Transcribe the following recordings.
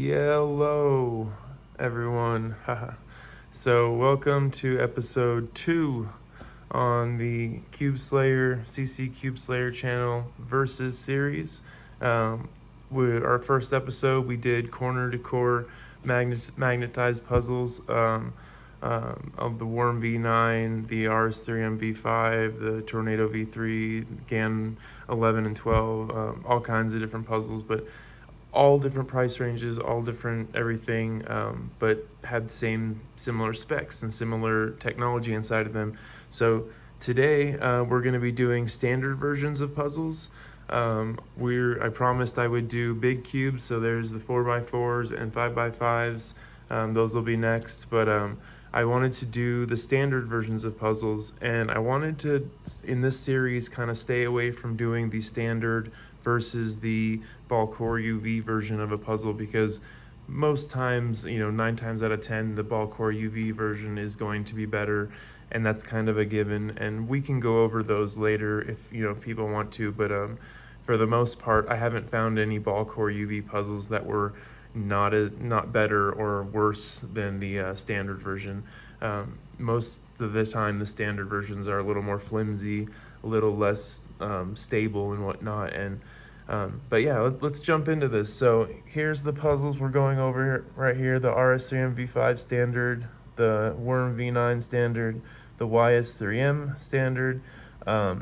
Hello, everyone. So, welcome to episode 2 on the Cube Slayer, CC Cube Slayer channel versus series. Our first episode, we did corner to core magnetized puzzles of the Worm V9, the RS3M V5, the Tornado V3, GAN 11 and 12, all kinds of different puzzles, but all different price ranges, all different everything, but had similar specs and similar technology inside of them. So today we're going to be doing standard versions of puzzles. I promised I would do big cubes, so there's the 4x4s and 5x5s. Those will be next, but I wanted to do the standard versions of puzzles, and I wanted to, in this series, kind of stay away from doing the standard versus the ball core UV version of a puzzle, because most times, 9 times out of 10, the ball core UV version is going to be better, and that's kind of a given. And we can go over those later if people want to, but for the most part, I haven't found any ball core UV puzzles that were not better or worse than the standard version. Most of the time, the standard versions are a little more flimsy, a little less stable and whatnot. And but yeah, let's jump into this. So here's the puzzles we're going over right here: the RS3M V5 standard, the Worm V9 standard, the YS3M standard.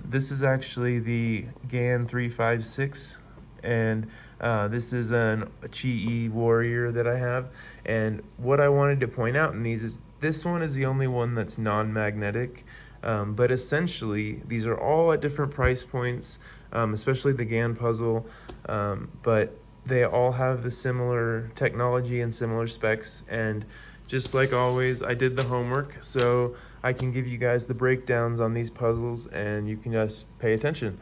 This is actually the GAN 356, and this is a Chi-E Warrior that I have. And what I wanted to point out in these is this one is the only one that's non-magnetic, but essentially these are all at different price points, especially the GAN puzzle, but they all have the similar technology and similar specs. And just like always, I did the homework, so I can give you guys the breakdowns on these puzzles and you can just pay attention.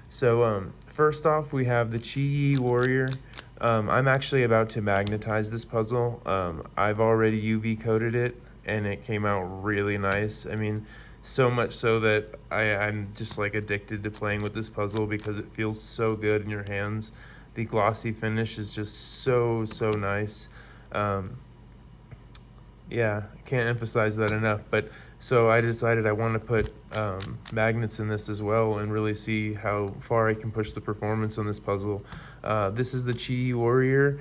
So first off, we have the Chi-E Warrior. I'm actually about to magnetize this puzzle. I've already UV coated it and it came out really nice. I mean, so much so that I'm just like addicted to playing with this puzzle because it feels so good in your hands. The glossy finish is just so nice. Yeah, I can't emphasize that enough. But so I decided I want to put magnets in this as well and really see how far I can push the performance on this puzzle. This is the Chi-E Warrior.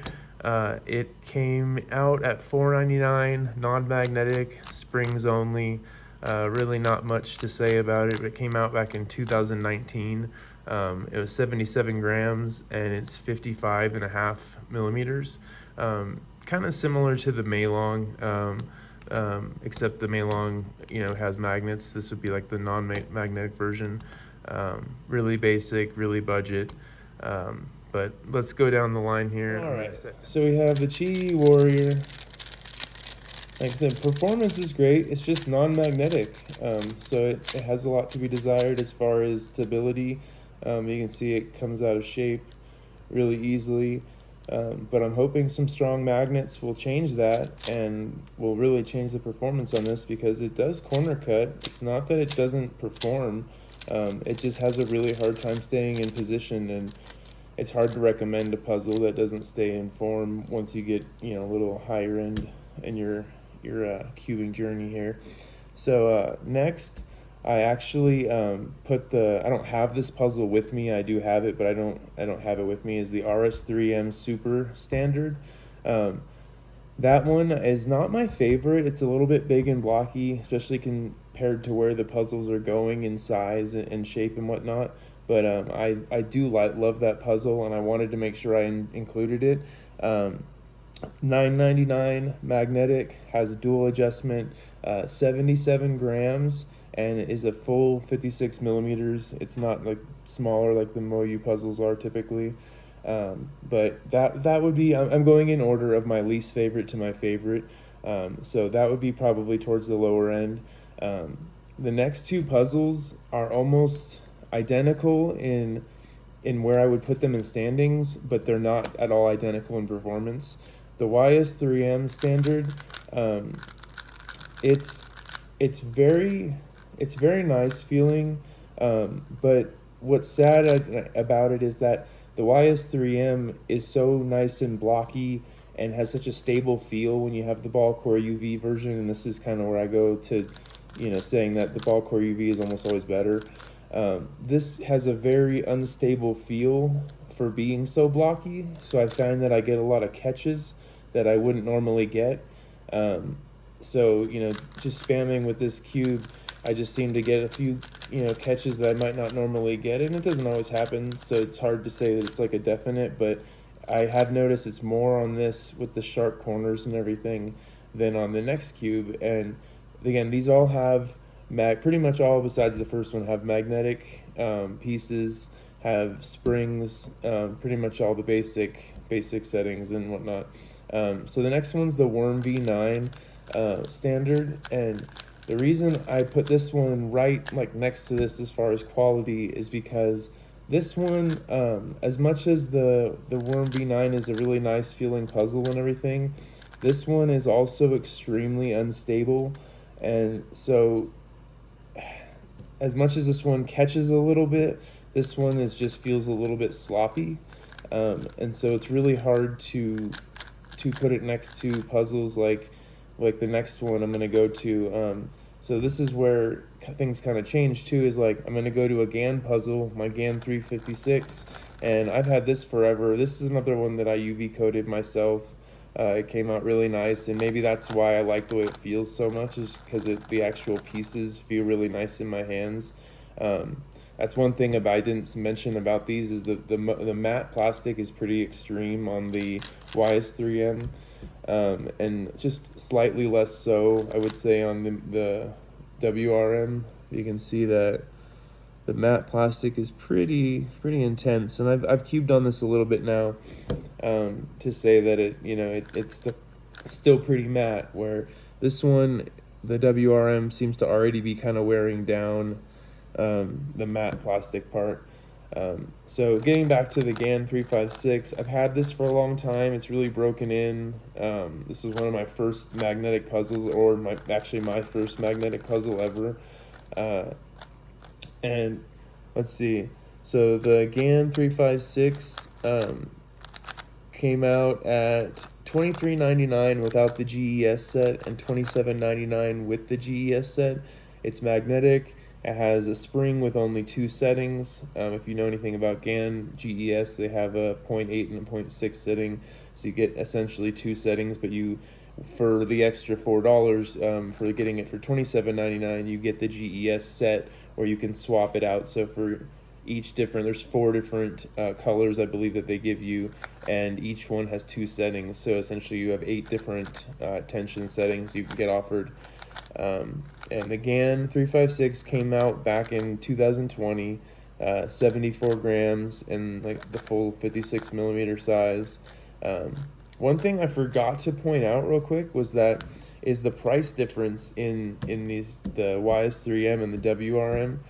It came out at $4.99, non-magnetic, springs only. Really not much to say about it. It came out back in 2019. It was 77 grams and it's 55.5 millimeters. Kind of similar to the Meilong, except the Meilong, has magnets. This would be like the non-magnetic version. Really basic, really budget. But let's go down the line here. All right. So we have the Chi-E Warrior. Like I said, performance is great. It's just non-magnetic, so it has a lot to be desired as far as stability. You can see it comes out of shape really easily. But I'm hoping some strong magnets will change that and will really change the performance on this, because it does corner cut. It's not that it doesn't perform. It just has a really hard time staying in position, and it's hard to recommend a puzzle that doesn't stay in form once you get a little higher end in your cubing journey here. So next, I actually I don't have this puzzle with me. I do have it, but I don't have it with me. Is the RS3M Super Standard. That one is not my favorite. It's a little bit big and blocky, especially compared to where the puzzles are going in size and shape and whatnot. But I do love that puzzle, and I wanted to make sure I included it. $9.99, magnetic, has dual adjustment, 77 grams, and it is a full 56 millimeters. It's not like smaller like the Moyu puzzles are typically. But that would be, I'm going in order of my least favorite to my favorite. So that would be probably towards the lower end. The next two puzzles are almost identical in where I would put them in standings, but they're not at all identical in performance. The YS3M standard, it's very nice feeling, but what's sad about it is that the YS3M is so nice and blocky and has such a stable feel when you have the Ball Core UV version. And this is kind of where I go to, saying that the Ball Core UV is almost always better. This has a very unstable feel for being so blocky, so I find that I get a lot of catches that I wouldn't normally get. So, just spamming with this cube, I just seem to get a few, catches that I might not normally get, and it doesn't always happen, so it's hard to say that it's like a definite, but I have noticed it's more on this with the sharp corners and everything than on the next cube. And again, these all have pretty much all besides the first one have magnetic pieces, have springs, pretty much all the basic settings and whatnot. So the next one's the Worm V9 standard, and the reason I put this one right next to this as far as quality is because this one, as much as the Worm V9 is a really nice feeling puzzle and everything, this one is also extremely unstable. And so as much as this one catches a little bit, this one just feels a little bit sloppy. And so it's really hard to put it next to puzzles like the next one I'm going to go to. So this is where things kind of change too, is I'm going to go to a GAN puzzle, my GAN 356, and I've had this forever. This is another one that I UV coated myself. It came out really nice, and maybe that's why I like the way it feels so much, is because the actual pieces feel really nice in my hands. That's one thing I didn't mention about these, is the matte plastic is pretty extreme on the YS3M. And just slightly less so, I would say, on the WRM. You can see that the matte plastic is pretty intense, and I've cubed on this a little bit now, to say that it's still pretty matte. Where this one, the WRM, seems to already be kind of wearing down the matte plastic part. So getting back to the GAN 356, I've had this for a long time. It's really broken in. This was one of my first magnetic puzzles, or my first magnetic puzzle ever. And let's see. So the GAN 356 came out at $23.99 without the GES set and $27.99 with the GES set. It's magnetic. It has a spring with only 2 settings. If you know anything about GAN, GES, they have a 0.8 and a 0.6 setting. So you get essentially 2 settings, but for the extra $4, for getting it for $27.99, you get the GES set, where you can swap it out. So for there's 4 different colors, I believe, that they give you, and each one has 2 settings. So essentially you have 8 different tension settings you can get offered. And the GAN 356 came out back in 2020, 74 grams, and the full 56 millimeter size. One thing I forgot to point out real quick was the price difference in the YS3M and the WRM.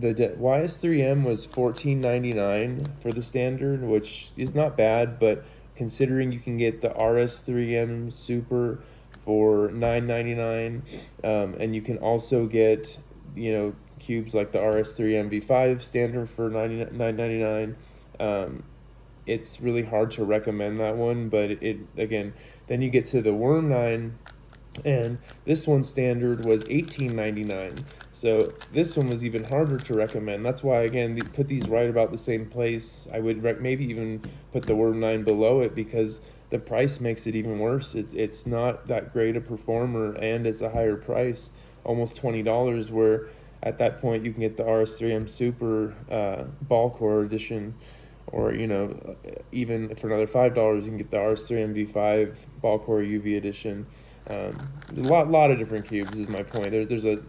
The YS3M was $14.99 for the standard, which is not bad, but considering you can get the RS3M Super for $9.99, and you can also get cubes like the RS3M V5 standard for $9.99. It's really hard to recommend that one, but then you get to the Worm 9, and this one standard was $18.99. So this one was even harder to recommend. That's why, again, put these right about the same place. I would maybe even put the Worm 9 below it, because the price makes it even worse. It's not that great a performer, and it's a higher price, almost $20, where at that point you can get the RS3M Super Ball Core Edition, or even for another $5 you can get the RS3M V5 Ball Core UV Edition. A lot of different cubes is my point. There's a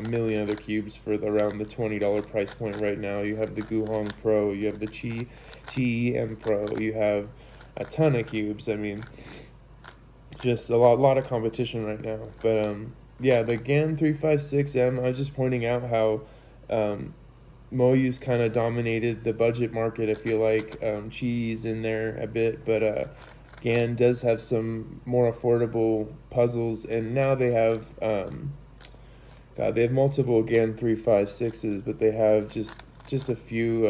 million other cubes for around the $20 price point right now. You have the Guhong Pro, you have the Qi M Pro, you have a ton of cubes. I mean, just a lot of competition right now. But yeah, the GAN 356M, I was just pointing out how Moyu's kind of dominated the budget market. I feel like Qi's in there a bit, but GAN does have some more affordable puzzles, and now they have they have multiple GAN 356s, but they have just a few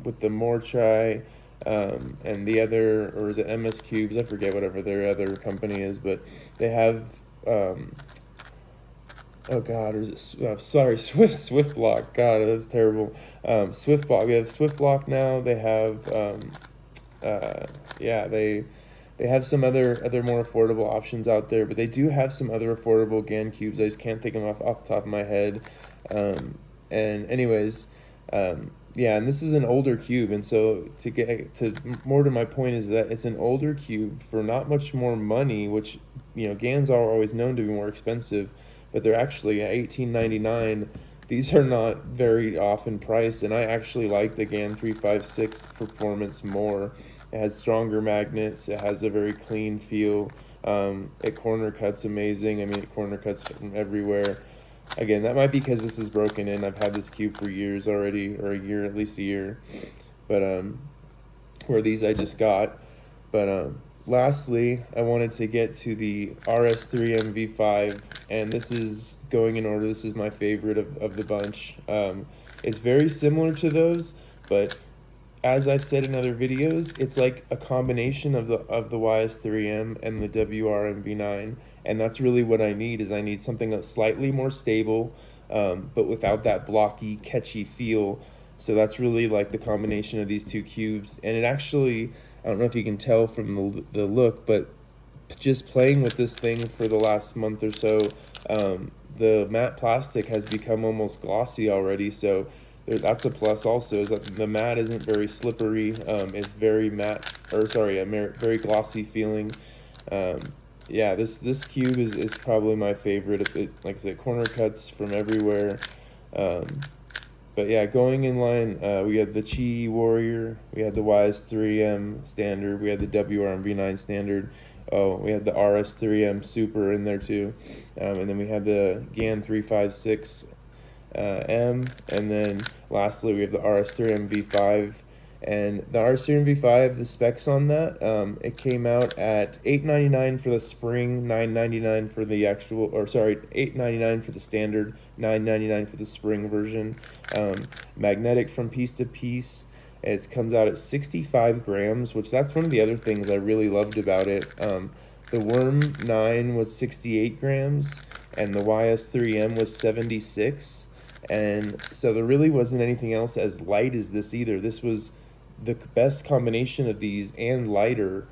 with the Morchai, and the other, or is it MS Cubes? I forget whatever their other company is, but they have, oh God, or is it, sorry, Swiftblock. God, that was terrible. Swiftblock. We have Swiftblock now. They have, yeah, they have some other more affordable options out there, but they do have some other affordable GAN cubes. I just can't think of them off the top of my head. And anyways, yeah, and this is an older cube, and so to get to more to my point is that it's an older cube for not much more money, which GANs are always known to be more expensive, but they're actually at $18.99. These are not very often priced, and I actually like the GAN 356 performance more. It has stronger magnets. It has a very clean feel. It corner cuts amazing. I mean, it corner cuts from everywhere. Again, that might be because this is broken in. I've had this cube for years already, or a year, at least a year. But where these I just got. But lastly, I wanted to get to the RS3M V5, and this is going in order. This is my favorite of the bunch. It's very similar to those, but as I've said in other videos, it's like a combination of the YS3M and the WRM V9, and that's really what I need. Is I need something that's slightly more stable, but without that blocky, catchy feel. So that's really like the combination of these two cubes, and it actually, I don't know if you can tell from the look, but just playing with this thing for the last month or so, the matte plastic has become almost glossy already, so that's a plus also, is that the matte isn't very slippery. It's very matte, or sorry, a very glossy feeling. Yeah, this cube is probably my favorite. Like I said, corner cuts from everywhere. But yeah, going in line, we had the Chi Warrior, we had the YS3M standard, we had the WRM V9 standard. Oh, we had the RS3M Super in there too. And then we had the GAN 356 M, and then lastly we have the RS3M V5. And the RS3M V5, the specs on that, it came out at $899 for the spring, $999 for the actual, or sorry, $899 for the standard, $999 for the spring version. Magnetic from piece to piece. It comes out at 65 grams, which that's one of the other things I really loved about it. The Worm 9 was 68 grams, and the YS3M was 76. And so there really wasn't anything else as light as this either. This was the best combination of these and lighter.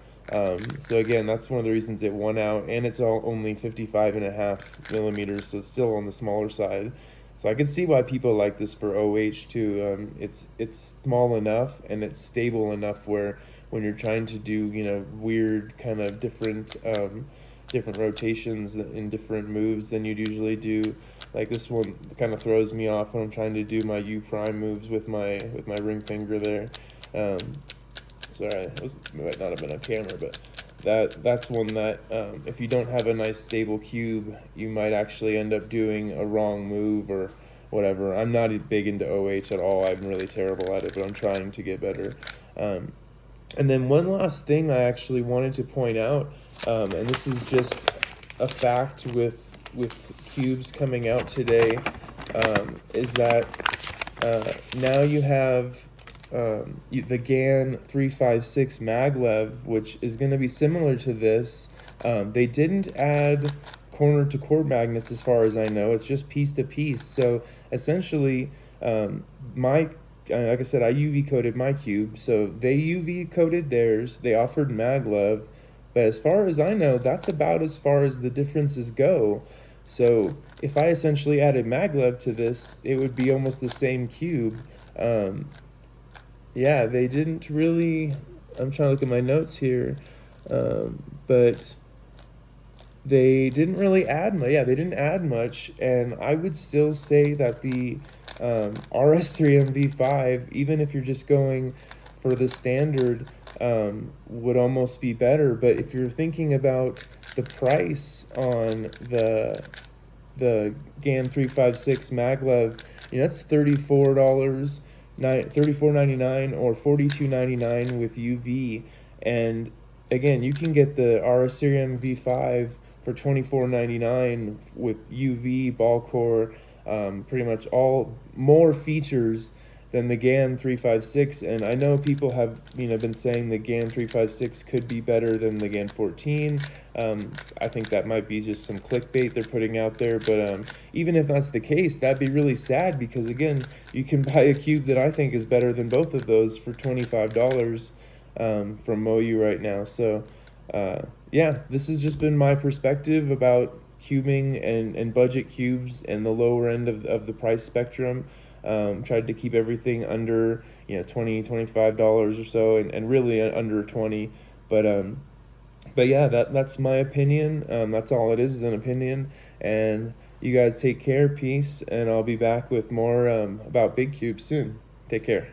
So again, that's one of the reasons it won out, and it's only 55.5 millimeters, so it's still on the smaller side. So I can see why people like this for OH too. It's small enough and it's stable enough where when you're trying to do weird kind of different rotations in different moves than you'd usually do. Like this one kind of throws me off when I'm trying to do my U prime moves with my ring finger there. Sorry, it might not have been on camera, but that's one that if you don't have a nice stable cube, you might actually end up doing a wrong move or whatever. I'm not big into OH at all. I'm really terrible at it, but I'm trying to get better. And then one last thing I actually wanted to point out, and this is just a fact with cubes coming out today, is that now you have the GAN 356 maglev, which is going to be similar to this. They didn't add corner to core magnets as far as I know. It's just piece to piece. So essentially, like I said, I UV coated my cube, so they UV coated theirs. They offered maglev, but as far as I know, that's about as far as the differences go. So if I essentially added maglev to this, it would be almost the same cube. Yeah, they didn't really, I'm trying to look at my notes here, but they didn't really add much. Yeah, they didn't add much, and I would still say that the RS3M V5, even if you're just going for the standard, would almost be better. But if you're thinking about the price on the GAN 356 maglev, it's $34. $34.99 or $42.99 with UV, and again, you can get the RS3M V5 for $24.99 with UV, ball core, pretty much all more features than the GAN 356. And I know people have been saying the GAN 356 could be better than the GAN 14. I think that might be just some clickbait they're putting out there, but even if that's the case, that'd be really sad, because again, you can buy a cube that I think is better than both of those for $25 from MoYu right now. So yeah, this has just been my perspective about cubing and budget cubes and the lower end of the price spectrum. Tried to keep everything under $20-25 or so, and really under 20. But yeah, that's my opinion. That's all it is an opinion. And you guys take care, peace, and I'll be back with more about big cubes soon. Take care.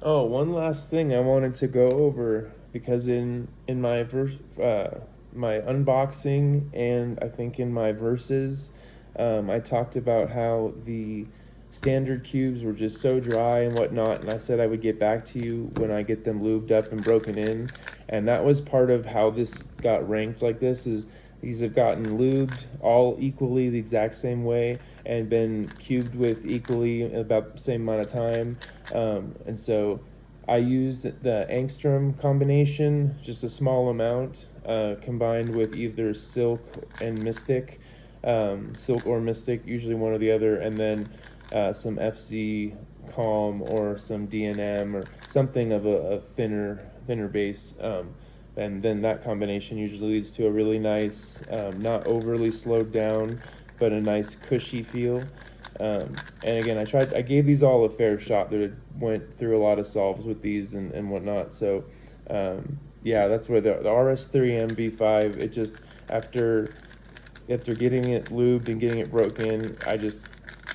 Oh, one last thing I wanted to go over, because in my my unboxing, and I think in my verses, I talked about how the standard cubes were just so dry and whatnot, and I said I would get back to you when I get them lubed up and broken in. And that was part of how this got ranked like this, is these have gotten lubed all equally the exact same way and been cubed with equally about the same amount of time. And so I used the Angstrom combination, just a small amount, combined with either Silk and Mystic, Silk or Mystic, usually one or the other, and then some FC Calm or some DNM or something of a thinner base. And then that combination usually leads to a really nice, not overly slowed down, but a nice cushy feel. And again, I gave these all a fair shot. That went through a lot of solves with these and whatnot. So yeah, that's where the RS3 MV5, it just, after getting it lubed and getting it broken,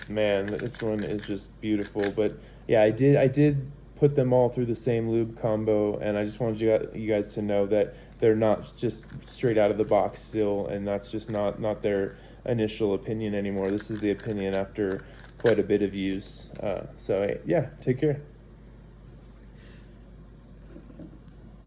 man, this one is just beautiful. But yeah, I did put them all through the same lube combo, and I just wanted you guys to know that they're not just straight out of the box still, and that's just not their initial opinion anymore. This is the opinion after quite a bit of use. So yeah, take care.